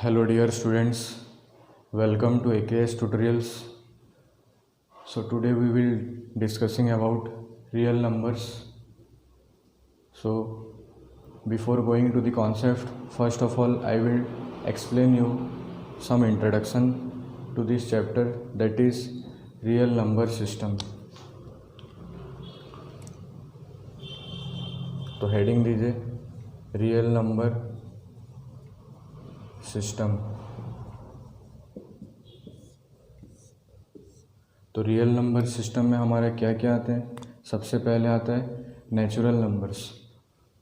Hello dear students, welcome to AKS tutorials. So today we will discussing about real numbers. So before going to the concept, first of all I will explain you some introduction to this chapter, that is real number system. तो heading दीजिए real number system. तो real number system में हमारे क्या क्या आते हैं। सबसे पहले आता है नेचुरल नंबर्स,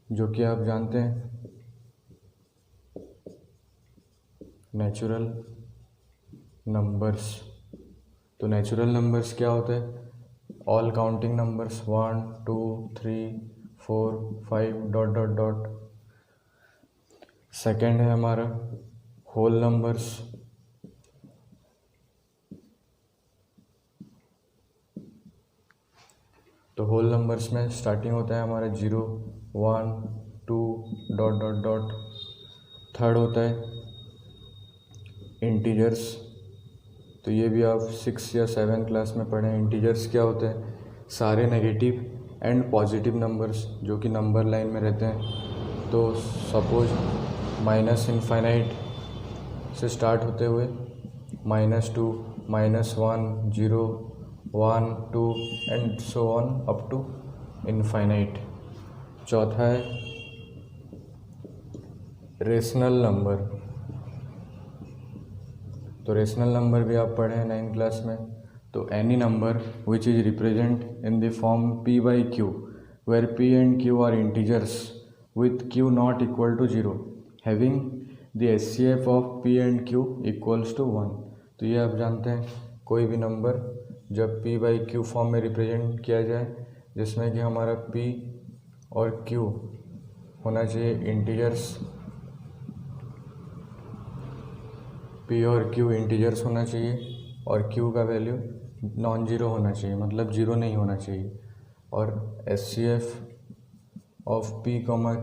जो कि आप जानते हैं नेचुरल नंबर्स। तो नेचुरल नंबर्स क्या होते हैं? All counting numbers 1 2 3 4 5 dot dot dot. Second है हमारा होल नंबर्स। तो होल नंबर्स में स्टार्टिंग होता है हमारा 0 1 2 डॉट डॉट डॉट। थर्ड होता है इंटीजर्स। तो ये भी आप 6 या 7 क्लास में पढ़े। इंटीजर्स क्या होते हैं? सारे नेगेटिव एंड पॉजिटिव नंबर्स जो कि नंबर लाइन में रहते हैं। तो सपोज माइनस इनफाइनाइट से स्टार्ट होते हुए -2 -1 0 1 2 and so on up to infinite. चौथा है रेशनल नंबर। तो रेशनल नंबर भी आप पढ़े हैं 9th क्लास में। तो any number which is represent in the form p by q where p and q are integers with q not equal to 0 having the HCF of p and q equals to 1। तो ये आप जानते हैं कोई भी number जब p by q form में represent किया जाए, जिसमें कि हमारा p और q होना चाहिए इंटीजर्स, p और q इंटीजर्स होना चाहिए और q का वैल्यू नॉन जीरो होना चाहिए, मतलब जीरो नहीं होना चाहिए। और HCF of p,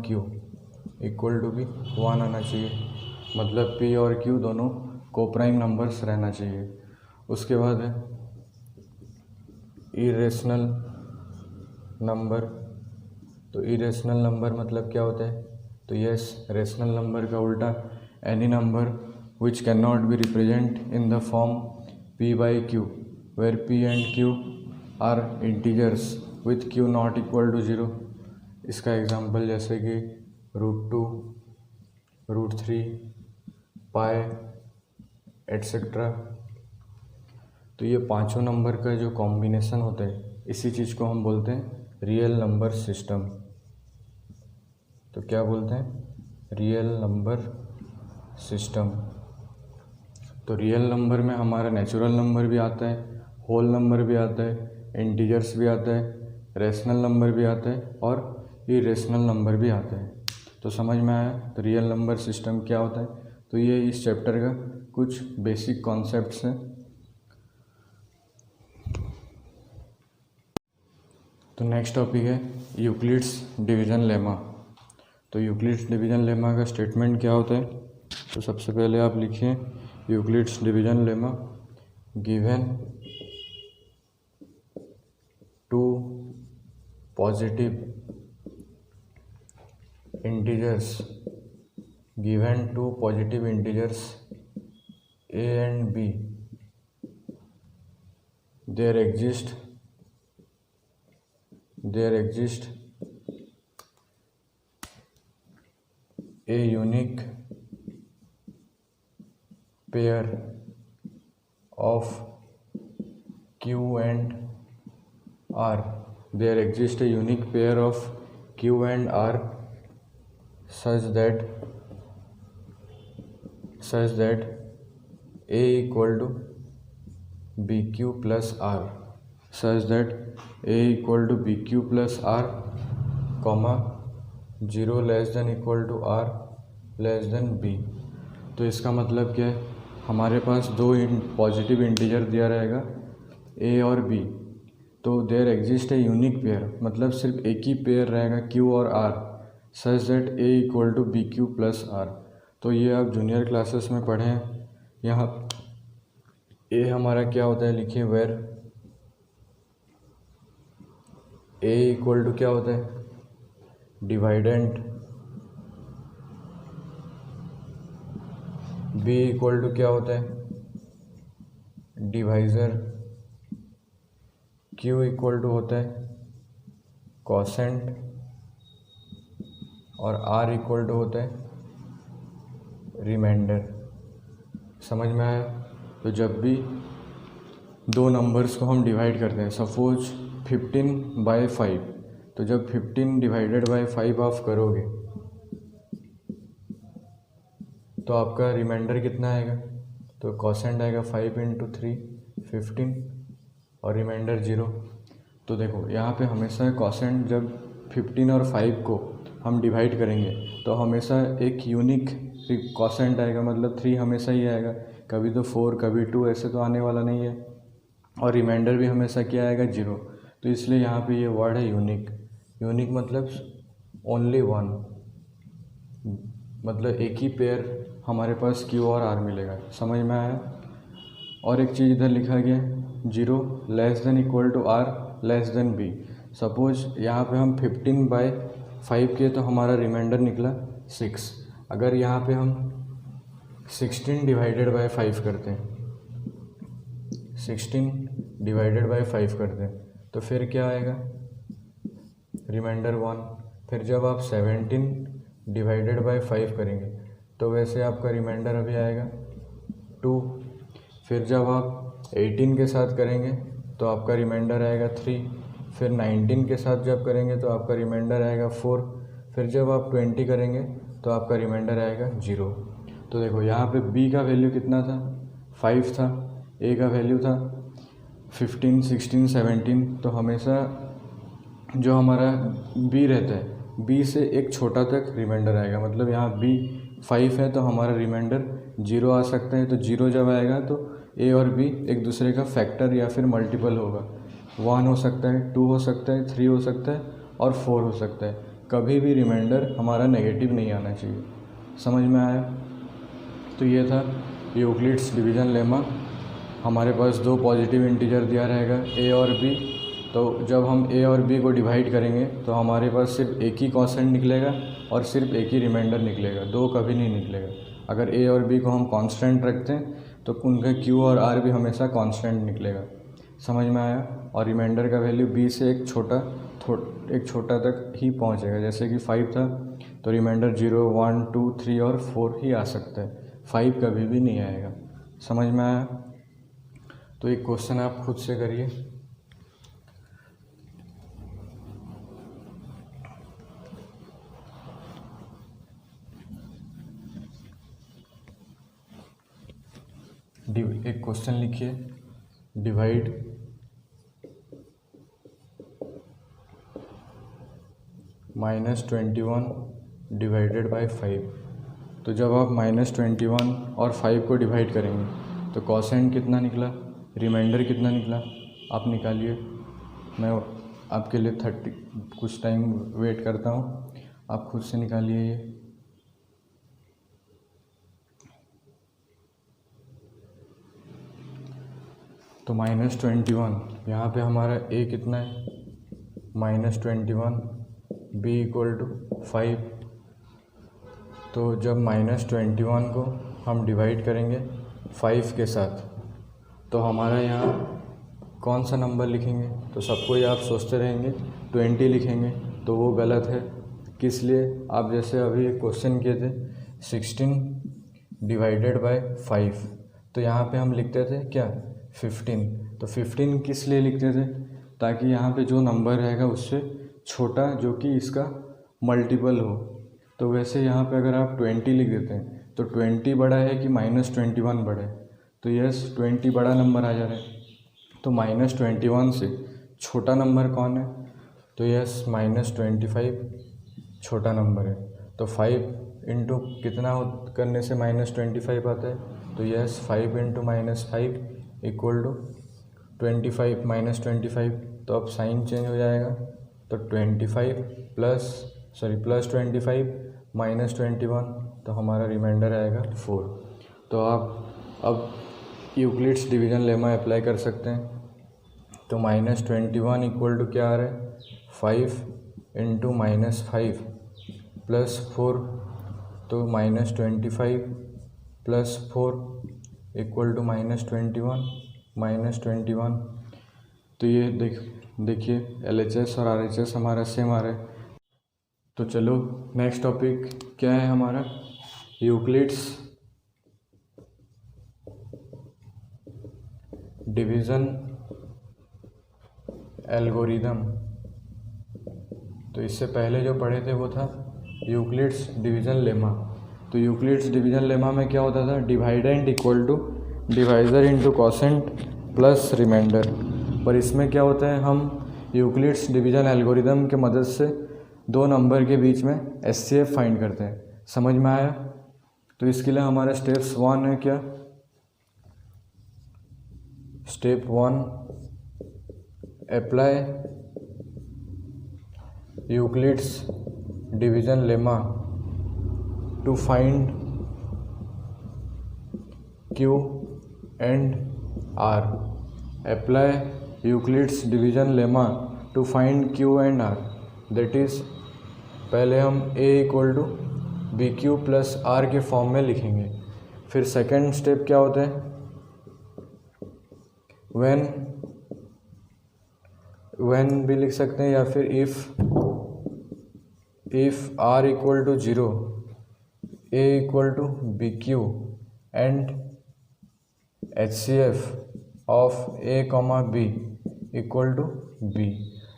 q equal to भी 1 आना चाहिए, मतलब p और q दोनों कोप्राइम नंबर्स रहना चाहिए। उसके बाद है इरेशनल नंबर। तो इरेशनल नंबर मतलब क्या होता है? तो यस, रेशनल नंबर का उल्टा any number which can not be represent in the form p by q where p and q are integers with q not equal to 0। इसका example जैसे कि √2 √3 पाई एट्सेट्रा। तो ये पांचों नंबर का जो कॉम्बिनेशन होता है, इसी चीज़ को हम बोलते हैं रियल नंबर सिस्टम। तो क्या बोलते हैं? Real number system. तो रियल नंबर में हमारा नेचुरल नंबर भी आता है, होल नंबर भी आता है, इंटीजर्स भी आता है, रेशनल नंबर भी आता है और इरेशनल नंबर भी आता है। तो समझ में आया तो रियल नंबर सिस्टम क्या होता है? तो ये इस चैप्टर का कुछ बेसिक कॉन्सेप्ट्स हैं। तो नेक्स्ट टॉपिक है यूक्लिड्स डिवीज़न लेमा। तो यूक्लिड्स डिवीज़न लेमा का स्टेटमेंट क्या होता है? तो सबसे पहले आप लिखिए Euclid's division lemma given two positive integers a and b there exist a unique pair of q and r। There exists a unique pair of q and r such that a equal to bq plus r, comma 0 less than equal to r less than b। तो इसका मतलब क्या है? हमारे पास दो positive integer दिया रहेगा a और b। तो there exist a unique pair, मतलब सिर्फ एक ही पेयर रहेगा q और r, such that a equal to bq plus r। तो ये आप जूनियर क्लासेस में पढ़ें। यहाँ ए हमारा क्या होता है लिखिए, वेर ए इक्वल टू क्या होता है, डिवाइडेंट, बी इक्वल टू क्या होता है, डिवाइज़र, क्यू इक्वल टू होता है कॉसेंट, और आर इक्वल टू होता है रिमाइंडर। समझ में आया? तो जब भी दो नंबर्स को हम डिवाइड करते हैं, सपोज 15/5, तो जब 15 डिवाइडेड बाय 5 आप करोगे तो आपका रिमाइंडर कितना आएगा, तो कॉसेंट आएगा 5 × 3 15 और रिमाइंडर 0। तो देखो यहाँ पे हमेशा कॉसेंट जब 15 और 5 को हम डिवाइड करेंगे तो हमेशा एक यूनिक कॉसेंट आएगा, मतलब 3 हमेशा ही आएगा, कभी तो 4 कभी 2, ऐसे तो आने वाला नहीं है। और रिमाइंडर भी हमेशा क्या आएगा, 0। तो इसलिए यहाँ पे ये वर्ड है यूनिक। यूनिक मतलब ओनली वन, मतलब एक ही पेयर हमारे पास क्यू और आर मिलेगा। समझ में आया? और एक चीज़ इधर लिखा गया है 0 less than equal to r less than b. Suppose यहाँ पे हम 15/5 किए तो हमारा रिमाइंडर निकला 6। अगर यहाँ पे हम 16 डिवाइडेड बाय 5 करते हैं, 16 डिवाइडेड बाय 5 करते हैं तो फिर क्या आएगा, रिमाइंडर 1। फिर जब आप 17 डिवाइडेड बाय 5 करेंगे तो वैसे आपका रिमाइंडर अभी आएगा 2। फिर जब आप 18 के साथ करेंगे तो आपका रिमाइंडर आएगा 3। फिर 19 के साथ जब करेंगे तो आपका रिमाइंडर आएगा 4। फिर जब आप 20 करेंगे तो आपका रिमाइंडर आएगा 0। तो देखो यहाँ पे b का वैल्यू कितना था, 5 था, a का वैल्यू था 15, 16, 17। तो हमेशा जो हमारा b रहता है, b से एक छोटा तक रिमाइंडर आएगा, मतलब यहाँ b 5 है तो हमारा रिमाइंडर 0 आ सकता है। तो 0 जब आएगा तो a और b एक दूसरे का फैक्टर या फिर मल्टीपल होगा, 1 हो सकता है, 2 हो सकता है, 3 हो सकता है और 4 हो सकता है। कभी भी रिमाइंडर हमारा नेगेटिव नहीं आना चाहिए। समझ में आया? तो ये था यूक्लिड्स डिवीज़न लेमा। हमारे पास दो पॉजिटिव इंटीजर दिया रहेगा a और b, तो जब हम a और b को डिवाइड करेंगे तो हमारे पास सिर्फ एक ही कॉन्स्टेंट निकलेगा और सिर्फ एक ही रिमाइंडर निकलेगा, दो कभी नहीं निकलेगा। अगर a और b को हम कांस्टेंट रखते हैं तो उनका q और r भी हमेशा कांस्टेंट निकलेगा। समझ में आया? और रिमाइंडर का वैल्यू b से एक छोटा तक ही पहुंचेगा, जैसे कि 5 था तो रिमाइंडर 0, 1, 2, 3 और 4 ही आ सकता है, 5 कभी भी नहीं आएगा। समझ में आया? तो एक क्वेश्चन आप खुद से करिए। एक क्वेश्चन लिखिए, डिवाइड -21 डिवाइडेड बाय 5। तो जब आप -21 और 5 को डिवाइड करेंगे तो कॉसेंट कितना निकला, रिमाइंडर कितना निकला, आप निकालिए। मैं आपके लिए कुछ टाइम वेट करता हूँ, आप खुद से निकालिए ये। तो -21 यहाँ पे हमारा a कितना है, -21, b इक्वल टू 5। तो जब -21 को हम डिवाइड करेंगे 5 के साथ तो हमारा यहाँ कौन सा नंबर लिखेंगे, तो सबको ही आप सोचते रहेंगे 20 लिखेंगे, तो वो गलत है। किस लिए? आप जैसे अभी एक क्वेश्चन किए थे 16 डिवाइडेड बाय 5, तो यहाँ पे हम लिखते थे क्या, 15। तो 15 किस लिए लिखते थे, ताकि यहाँ पे जो नंबर रहेगा उससे छोटा जो कि इसका मल्टीपल हो। तो वैसे यहाँ पे अगर आप 20 लिख देते हैं तो 20 बड़ा है कि -21 बड़ा है, तो यस 20 बड़ा नंबर आ जा रहा है। तो -21 से छोटा नंबर कौन है, तो यस -25 छोटा नंबर है। तो 5 इंटू कितना करने से -25 आता है, तो यस 5 × -5 इक्वल टू 25 -25। तो अब साइन चेंज हो जाएगा, तो +25 -21, तो हमारा रिमाइंडर आएगा 4। तो आप अब यूक्लिड्स डिवीज़न लेमा अप्लाई कर सकते हैं। तो -21 इक्वल टू क्या आ रहा है, 5 इंटू -5 प्लस 4, तो -25 प्लस 4 इक्वल टू -21। तो ये देखिए LHS और RHS हमारा सेम आ रहा है। तो चलो नेक्स्ट टॉपिक क्या है हमारा, यूक्लिड्स डिवीज़न एल्गोरिदम। तो इससे पहले जो पढ़े थे वो था यूक्लिड्स डिवीज़न लेमा। तो यूक्लिड्स डिवीज़न लेमा में क्या होता था, dividend equal to divisor into quotient plus remainder. पर इसमें क्या होता है, हम यूक्लिड्स डिवीज़न एल्गोरिदम के मदद से दो नंबर के बीच में SCF फाइंड करते हैं। समझ में आया? तो इसके लिए हमारे स्टेप्स 1 है क्या, step 1, apply Euclid's division lemma to find Q and R। Apply Euclid's division lemma to find Q and R, that is पहले हम A equal to BQ plus R के फॉर्म में लिखेंगे। फिर सेकेंड स्टेप क्या होता है, व्हेन भी लिख सकते हैं, या फिर if R equal to 0, A equal to BQ and HCF of A, B equal to B।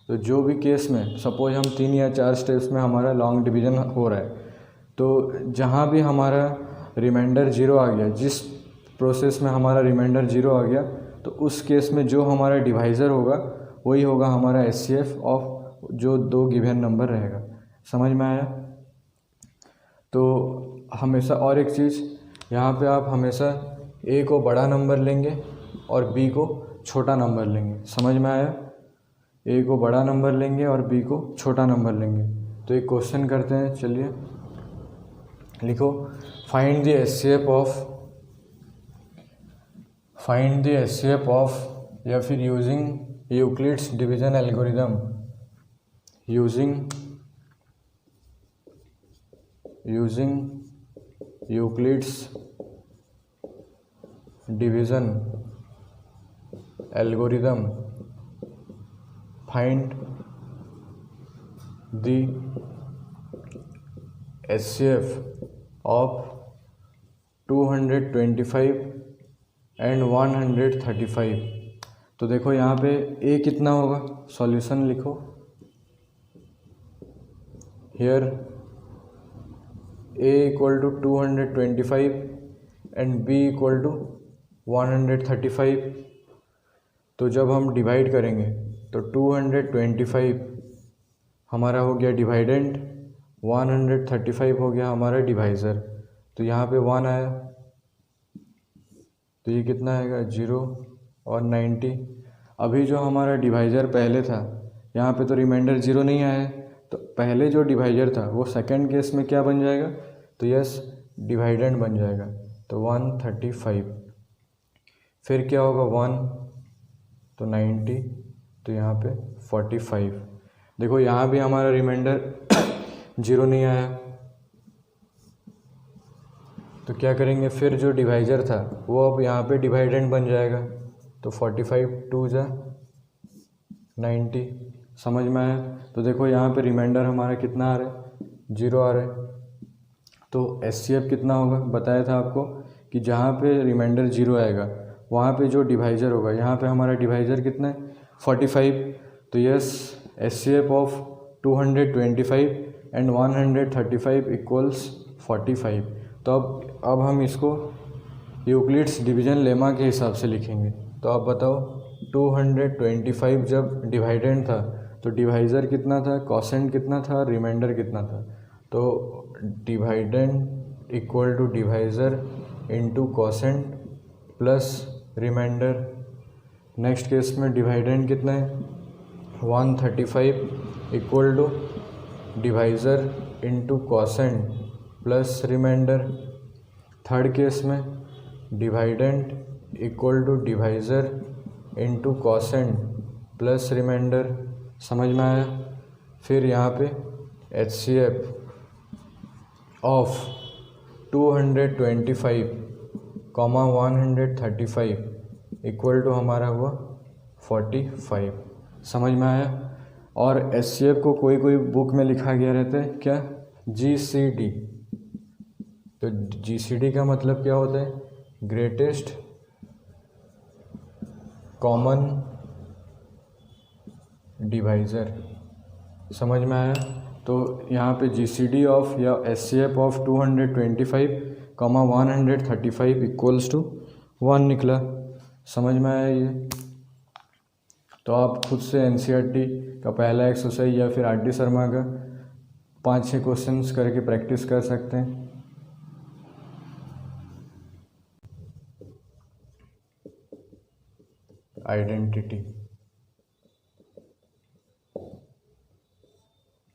तो जो भी केस में सपोज हम 3 या 4 स्टेप्स में हमारा लॉन्ग डिवीज़न हो रहा है, तो जहाँ भी हमारा रिमाइंडर 0 आ गया, जिस प्रोसेस में हमारा रिमाइंडर 0 आ गया, तो उस केस में जो हमारा डिवाइज़र होगा वही होगा हमारा HCF ऑफ जो 2 गिवन नंबर रहेगा। समझ में आया? तो हमेशा और एक चीज़, यहाँ पे आप हमेशा A को बड़ा नंबर लेंगे और B को छोटा नंबर लेंगे। समझ में आया? A को बड़ा नंबर लेंगे और B को छोटा नंबर लेंगे। तो एक क्वेश्चन करते हैं, चलिए लिखो, फाइंड द HCF ऑफ, या फिर using Euclid's division algorithm, using Euclid's division algorithm, find the HCF of 225 and 135। तो देखो यहाँ पे A कितना होगा, सॉल्यूशन लिखो, here A equal to 225 and B equal to 135। तो जब हम डिवाइड करेंगे तो 225 हमारा हो गया डिवाइडेंड, 135 हो गया हमारा डिवाइज़र। तो यहाँ पे 1 आया, तो ये कितना आएगा, 0 और 90। अभी जो हमारा डिवाइज़र पहले था, यहाँ पे तो रिमाइंडर 0 नहीं आया है, तो पहले जो डिवाइज़र था वो सेकंड केस में क्या बन जाएगा, तो यस डिवाइडेंड बन जाएगा, तो 135। फिर क्या होगा 1, तो 90, तो यहाँ पे 45। देखो यहाँ भी हमारा रिमाइंडर 0 नहीं आया, तो क्या करेंगे, फिर जो डिवाइज़र था वो अब यहाँ पे डिवाइडेंड बन जाएगा, तो 45 2 जा 90। समझ में आया? तो देखो यहाँ पे रिमाइंडर हमारा कितना आ रहा है, 0 आ रहा है। तो HCF कितना होगा, बताया था आपको कि जहाँ पे रिमाइंडर 0 आएगा वहाँ पे जो डिवाइज़र होगा, यहाँ पे हमारा डिवाइज़र कितना है, 45। तो yes HCF of 225 and 135 equals 45। तो अब हम इसको यूक्लिड्स डिवीज़न लेमा के हिसाब से लिखेंगे। तो आप बताओ 225 जब डिवाइडेंड था तो डिवाइज़र कितना था, कोसेंट कितना था, रिमाइंडर कितना था। तो dividend equal to divisor into quotient plus remainder. Next case में डिवाइडेंड कितना है, 135 equal to divisor into quotient plus remainder. Third case में dividend equal to divisor into quotient plus remainder. समझ में आया। फिर यहाँ पे HCF of 225 comma 135 equal to हमारा हुआ 45। समझ में आया। और HCF को कोई कोई बुक में लिखा गया रहता है क्या, GCD। तो GCD का मतलब क्या होता है, ग्रेटेस्ट कॉमन डिवाइज़र। समझ में आया। तो यहाँ पे GCD ऑफ या HCF of 225 comma 135 equals to 1 निकला। समझ में आया ये। तो आप खुद से NCERT का पहला एक्सरसाइज या फिर RD शर्मा का 5-6 क्वेश्चंस करके प्रैक्टिस कर सकते हैं। आइडेंटिटी,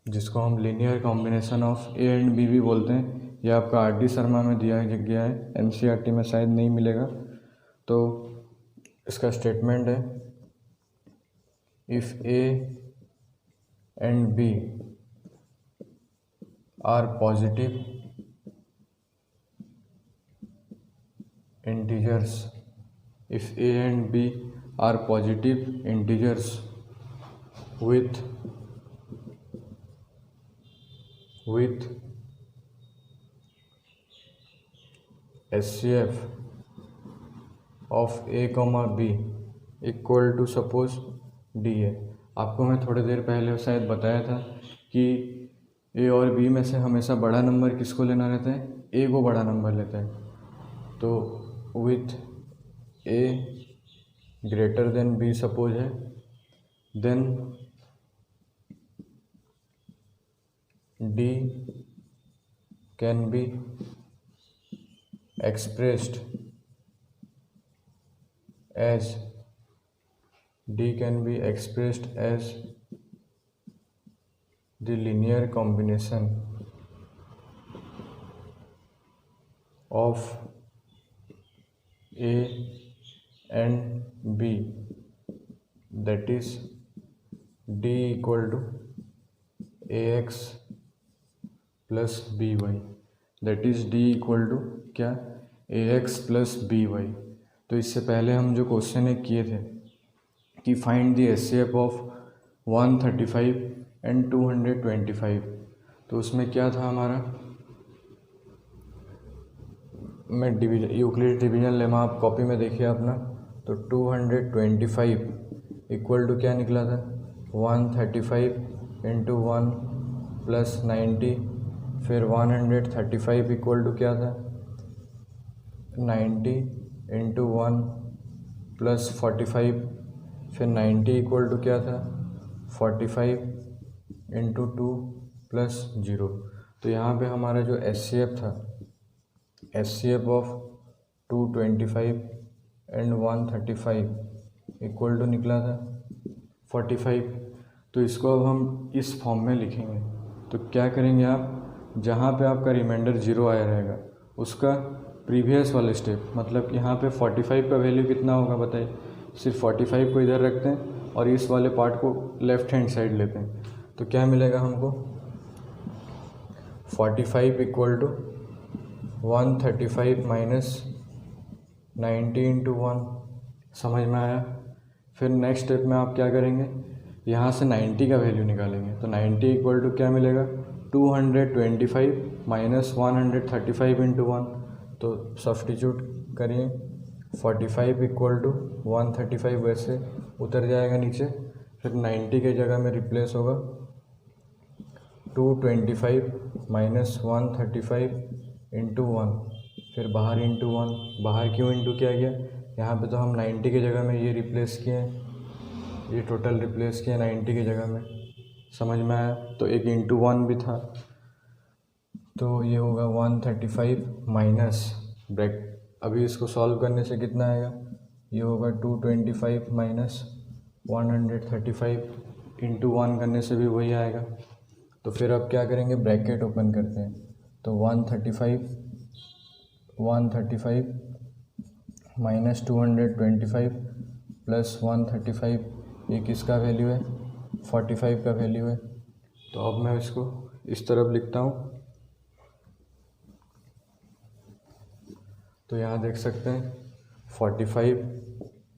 जिसको हम linear combination of A and B भी बोलते हैं, यह आपका RD शर्मा में दिया गया है, NCERT में शायद नहीं मिलेगा। तो इसका स्टेटमेंट है, if A and B are positive integers, if A and B are positive integers with HCF of A, B equal to suppose D है। आपको मैं थोड़ी देर पहले शायद बताया था कि A और B में से हमेशा बड़ा नंबर किसको लेना रहता है, A को बड़ा नंबर लेता है। तो with A greater than B suppose है, then D can be expressed as the linear combination of A and B, that is D equal to AX plus BY, that is D equal to क्या, AX plus BY। तो इससे पहले हम जो question एक किए थे कि find the HCF of 135 and 225, तो उसमें क्या था हमारा, मैं यूक्लिड डिवीजन लेमा, आप कॉपी में देखिए अपना। तो 225 इक्वल टू क्या निकला था, 135 इंटू 1 प्लस 90, फिर 135 इक्वल टू क्या था, 90 इंटू 1 प्लस 45, फिर 90 इक्वल टू क्या था, 45 इंटू 2 प्लस 0। तो यहाँ पे हमारा जो HCF था, HCF of 225 and 135 equal to निकला था 45। तो इसको अब हम इस फॉर्म में लिखेंगे। तो क्या करेंगे आप, जहाँ पे आपका रिमाइंडर 0 आया रहेगा उसका प्रीवियस वाले स्टेप, मतलब यहाँ पे 45 का वैल्यू कितना होगा बताइए, सिर्फ 45 को इधर रखते हैं और इस वाले पार्ट को लेफ़्ट हैंड साइड लेते हैं। तो क्या मिलेगा हमको, 45 इक्वल टू 135 माइनस 90 इंटू 1। समझ में आया। फिर नेक्स्ट स्टेप में आप क्या करेंगे, यहाँ से 90 का वैल्यू निकालेंगे। तो 90 इक्वल टू क्या मिलेगा, 225 माइनस 135 इंटू 1। तो सब्स्टिट्यूट करिए, 45 इक्वल टू 135 वैसे उतर जाएगा नीचे, फिर 90 के जगह में रिप्लेस होगा 225 माइनस 135 इंटू 1, फिर बाहर इंटू 1। बाहर क्यों इंटू किया गया, यहाँ पे तो हम 90 के जगह में ये रिप्लेस किए हैं, ये टोटल रिप्लेस किया 90 की जगह में। समझ में आया। तो एक इंटू 1 भी था, तो ये होगा 135 माइनस ब्रैक, अभी इसको सॉल्व करने से कितना आएगा, ये होगा 225 माइनस 135 इंटू 1 करने से भी वही आएगा। तो फिर अब क्या करेंगे, ब्रैकेट ओपन करते हैं। तो 135 माइनस 225 प्लस 135, ये किसका वैल्यू है? 45 का वैल्यू है। तो अब मैं इसको इस तरफ लिखता हूँ। तो यहाँ देख सकते हैं 45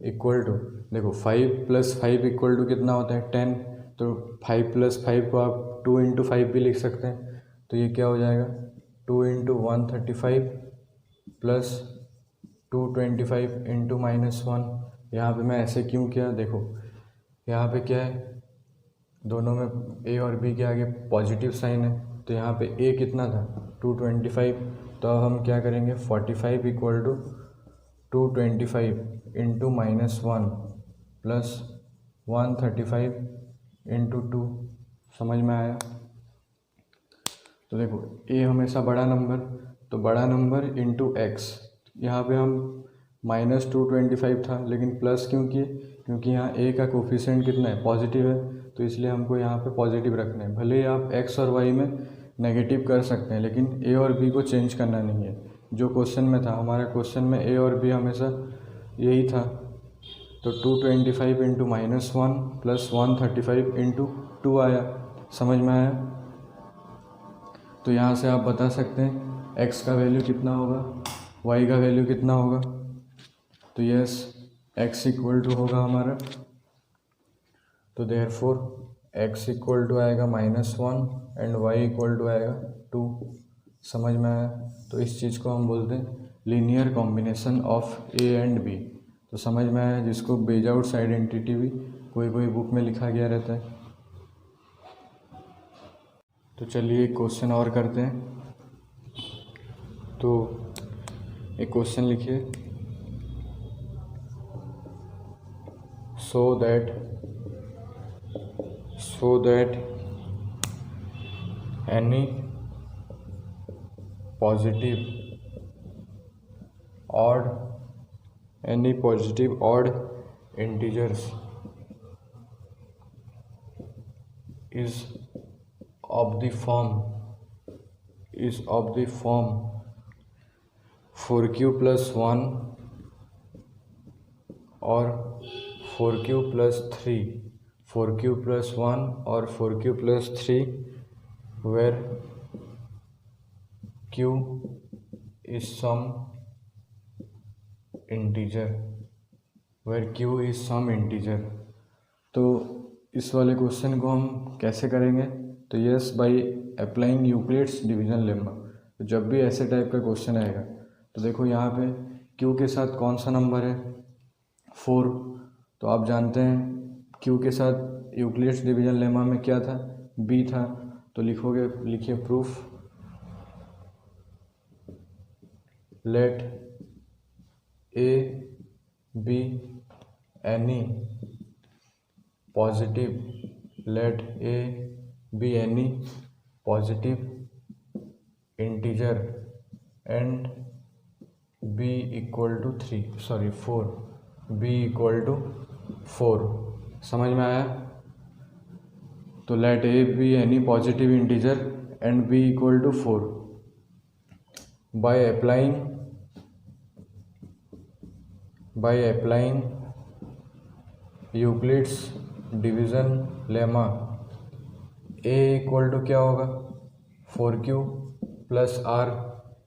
इक्वल टू, देखो 5 + 5 इक्वल टू कितना होता है? 10। तो 5 + 5 को आप 2 × 5 भी लिख सकते हैं। तो ये क्या हो जाएगा? 2 × 135 प्लस 225 × -1। यहाँ पे मैं ऐसे क्यों किया? देखो यहाँ पे क्या है, दोनों में ए और बी के आगे पॉजिटिव साइन है। तो यहाँ पे ए कितना था? 225। तो अब हम क्या करेंगे? 45 इक्वल टू 225 × -1 प्लस 135 × 2। समझ में आया? तो देखो ए हमेशा बड़ा नंबर, तो बड़ा नंबर इंटू एक्स। यहाँ पे हम -225 था, लेकिन प्लस क्यों किए? क्योंकि यहाँ ए का कोफिशिएंट कितना है? पॉजिटिव है। तो इसलिए हमको यहाँ पे पॉजिटिव रखना है। भले ही आप एक्स और वाई में नेगेटिव कर सकते हैं, लेकिन ए और बी को चेंज करना नहीं है। जो क्वेश्चन में था, हमारे क्वेश्चन में ए और बी हमेशा यही था। तो 225 × -1 प्लस 135 × 2 आया। समझ में आया? तो यहाँ से आप बता सकते हैं x का वैल्यू कितना होगा, y का वैल्यू कितना होगा। तो यस, x इक्वल टू होगा हमारा, तो देयरफॉर x इक्वल टू आएगा -1 एंड y इक्वल टू आएगा 2। समझ में आया? तो इस चीज़ को हम बोलते हैं linear combination of a and b। तो समझ में आया, जिसको बेजआउट्स आइडेंटिटी भी कोई बुक में लिखा गया रहता है। तो चलिए एक क्वेश्चन और करते हैं। तो एक क्वेश्चन लिखिए, so that any positive odd integers is of the form 4q + 1 और 4q + 3, 4q + 1 और 4q + 3 where q is some integer, तो इस वाले क्वेश्चन को हम कैसे करेंगे? तो yes, by applying Euclid's division lemma. तो जब भी ऐसे टाइप का क्वेश्चन आएगा, तो देखो यहाँ पे q के साथ कौन सा नंबर है? 4। तो आप जानते हैं q के साथ यूक्लिड्स डिवीजन लेम्मा में क्या था? b था। तो लिखिए proof, let a be any positive integer and b equal to 4। समझ में आया? तो late a be any positive integer and b equal to 4 by applying Euclid's division lemma. a equal to क्या होगा? 4q + r।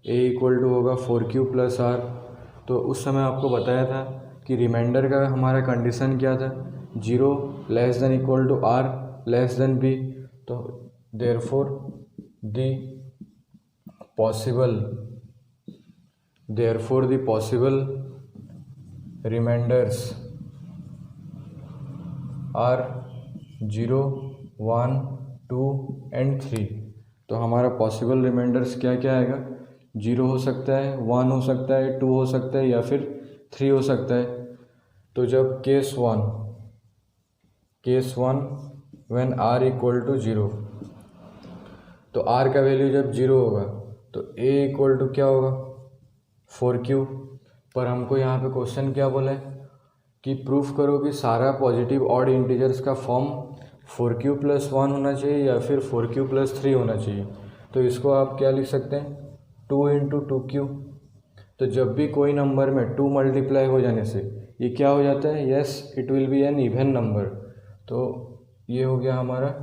a equal to होगा 4q + r। तो उस समय आपको बताया था कि रिमाइंडर का हमारा कंडीशन क्या था? 0 ≤ r b। तो therefore the possible remainders are 0, 1, 2 and 3। तो हमारा पॉसिबल रिमाइंडर्स क्या क्या आएगा? 0 हो सकता है, 1 हो सकता है, 2 हो सकता है या फिर 3 हो सकता है। तो जब case 1 when r equal to 0, तो r का वैल्यू जब 0 होगा तो a इक्वल टू क्या होगा? 4q। पर हमको यहाँ पे क्वेश्चन क्या बोला है कि प्रूफ करो कि सारा पॉजिटिव ऑड इंटीजर्स का फॉर्म 4q + 1 होना चाहिए या फिर 4q + 3 होना चाहिए। तो इसको आप क्या लिख सकते हैं, 2 इंटू 2Q। तो जब भी कोई नंबर में 2 मल्टीप्लाई हो जाने से ये क्या हो जाता है, yes it will be an even number. तो ये हो गया हमारा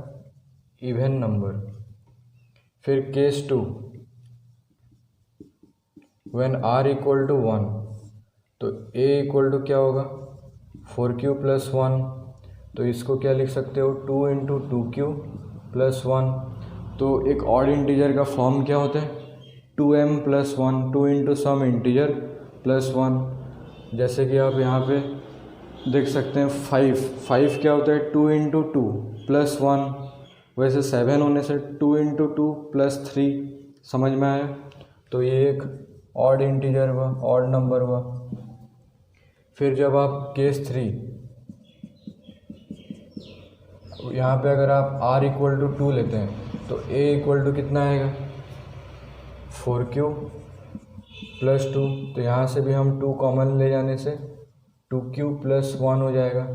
इवन नंबर। फिर case 2, when r equal to 1, तो a इक्वल टू क्या होगा, 4Q प्लस 1। तो इसको क्या लिख सकते हो, 2 इंटू 2Q प्लस 1। तो एक ऑड इंटीजर का फॉर्म क्या होता है, 2m plus 1, 2 into some integer plus 1। जैसे कि आप यहाँ पे देख सकते हैं 5 क्या होता है, 2 इंटू 2 प्लस 1। वैसे 7 होने से 2 इंटू 2 प्लस 3। समझ में आया। तो ये एक ऑड इंटीजर हुआ, ऑड नंबर हुआ। फिर जब आप केस 3, यहाँ पे अगर आप r इक्वल टू 2 लेते हैं तो a इक्वल टू कितना आएगा, 4Q प्लस 2। तो यहाँ से भी हम 2 कॉमन ले जाने से 2Q प्लस 1 हो जाएगा।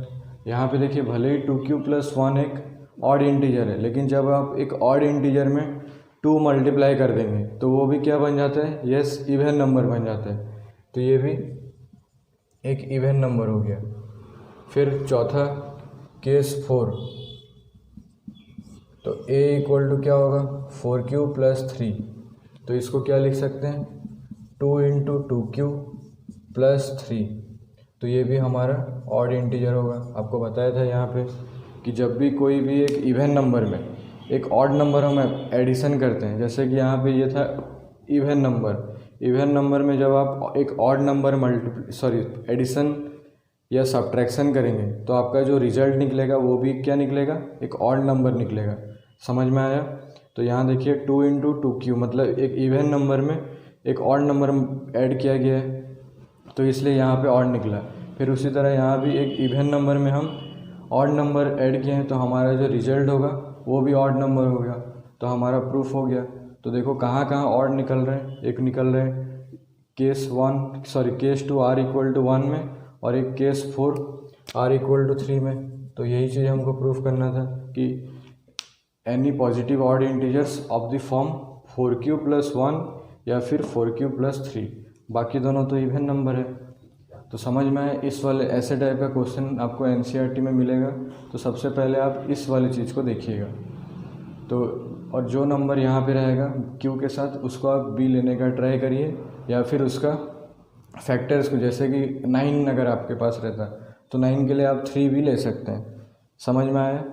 यहाँ पे देखिए भले ही 2Q प्लस 1 एक ऑड इंटीजर है, लेकिन जब आप एक ऑड इंटीजर में 2 मल्टीप्लाई कर देंगे तो वो भी क्या बन जाता है, यस इवन नंबर बन जाता है। तो ये भी एक इवन नंबर हो गया। फिर चौथा केस 4, तो a इक्वल टू क्या होगा, 4Q प्लस 3। तो इसको क्या लिख सकते हैं, 2 इंटू 2Q प्लस 3। तो ये भी हमारा ऑड इंटीजर होगा। आपको बताया था यहाँ पे कि जब भी कोई भी एक इवन नंबर में एक ऑड नंबर हम एडिशन करते हैं, जैसे कि यहाँ पे ये था इवन नंबर में जब आप एक ऑड नंबर एडिशन या सब्ट्रैक्शन करेंगे तो आपका जो रिजल्ट निकलेगा वो भी क्या निकलेगा, एक ऑड नंबर निकलेगा। समझ में आया। तो यहाँ देखिए 2 इंटू 2Q मतलब एक इवन नंबर में एक ऑड नंबर ऐड किया गया है, तो इसलिए यहाँ पे ऑड निकला। फिर उसी तरह यहाँ भी एक इवन नंबर में हम ऑड नंबर ऐड किए हैं, तो हमारा जो रिजल्ट होगा वो भी ऑड नंबर होगा। तो हमारा प्रूफ हो गया। तो देखो कहाँ कहाँ ऑड निकल रहे हैं, एक निकल रहे हैं केस 2 r इक्वल टू 1 में, और एक केस 4 r इक्वल टू 3 में। तो यही चीज़ हमको प्रूफ करना था कि any positive odd integers of the form 4Q plus 1 या फिर 4Q प्लस 3, बाकी दोनों तो इवन नंबर है। तो समझ में आए। इस वाले ऐसे टाइप का क्वेश्चन आपको NCERT में मिलेगा, तो सबसे पहले आप इस वाली चीज़ को देखिएगा। तो और जो नंबर यहाँ पे रहेगा Q के साथ, उसको आप B लेने का ट्राई करिए, या फिर उसका फैक्टर्स को, जैसे कि 9 अगर आपके पास रहता तो 9 के लिए आप 3 भी ले सकते हैं। समझ में आया।